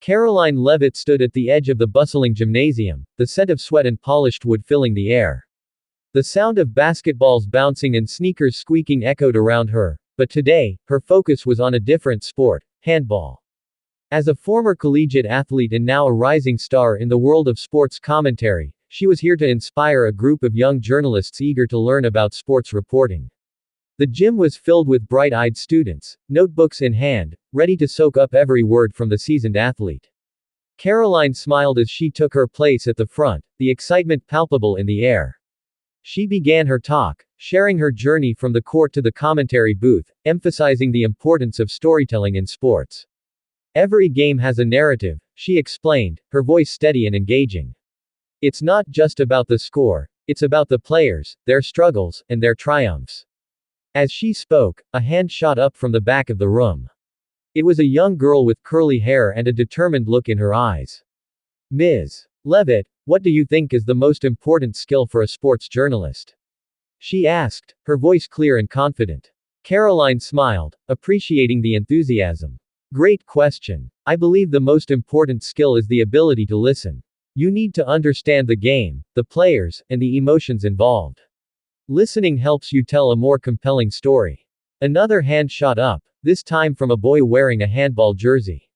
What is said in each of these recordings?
Karoline Leavitt stood at the edge of the bustling gymnasium, the scent of sweat and polished wood filling the air. The sound of basketballs bouncing and sneakers squeaking echoed around her, but today, her focus was on a different sport, handball. As a former collegiate athlete and now a rising star in the world of sports commentary, she was here to inspire a group of young journalists eager to learn about sports reporting. The gym was filled with bright-eyed students, notebooks in hand, ready to soak up every word from the seasoned athlete. Karoline smiled as she took her place at the front, the excitement palpable in the air. She began her talk, sharing her journey from the court to the commentary booth, emphasizing the importance of storytelling in sports. Every game has a narrative, she explained, her voice steady and engaging. It's not just about the score, it's about the players, their struggles, and their triumphs. As she spoke, a hand shot up from the back of the room. It was a young girl with curly hair and a determined look in her eyes. Ms. Leavitt, what do you think is the most important skill for a sports journalist? She asked, her voice clear and confident. Karoline smiled, appreciating the enthusiasm. Great question. I believe the most important skill is the ability to listen. You need to understand the game, the players, and the emotions involved. Listening helps you tell a more compelling story. Another hand shot up, this time from a boy wearing a handball jersey.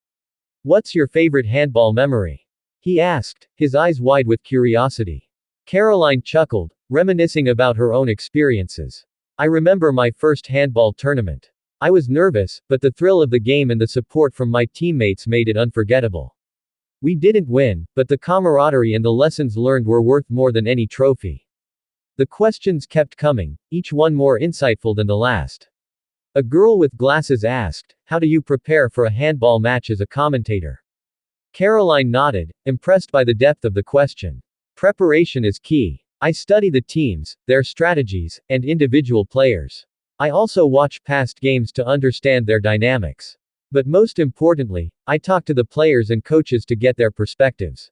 What's your favorite handball memory? He asked, his eyes wide with curiosity. Karoline chuckled, reminiscing about her own experiences. I remember my first handball tournament. I was nervous, but the thrill of the game and the support from my teammates made it unforgettable. We didn't win, but the camaraderie and the lessons learned were worth more than any trophy. The questions kept coming, each one more insightful than the last. A girl with glasses asked, how do you prepare for a handball match as a commentator? Karoline nodded, impressed by the depth of the question. Preparation is key. I study the teams, their strategies, and individual players. I also watch past games to understand their dynamics. But most importantly, I talk to the players and coaches to get their perspectives.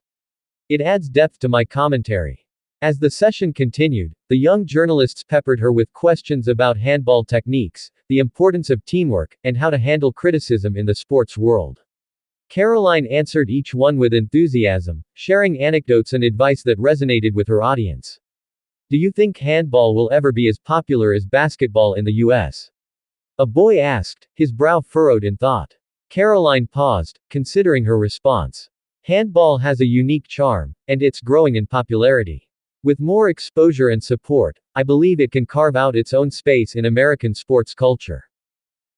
It adds depth to my commentary. As the session continued, the young journalists peppered her with questions about handball techniques, the importance of teamwork, and how to handle criticism in the sports world. Karoline answered each one with enthusiasm, sharing anecdotes and advice that resonated with her audience. Do you think handball will ever be as popular as basketball in the US? A boy asked, his brow furrowed in thought. Karoline paused, considering her response. Handball has a unique charm, and it's growing in popularity. With more exposure and support, I believe it can carve out its own space in American sports culture.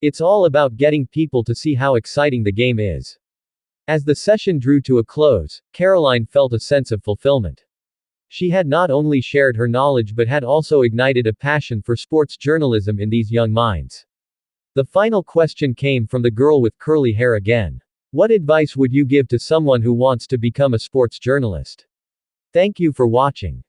It's all about getting people to see how exciting the game is. As the session drew to a close, Karoline felt a sense of fulfillment. She had not only shared her knowledge but had also ignited a passion for sports journalism in these young minds. The final question came from the girl with curly hair again. What advice would you give to someone who wants to become a sports journalist? Thank you for watching.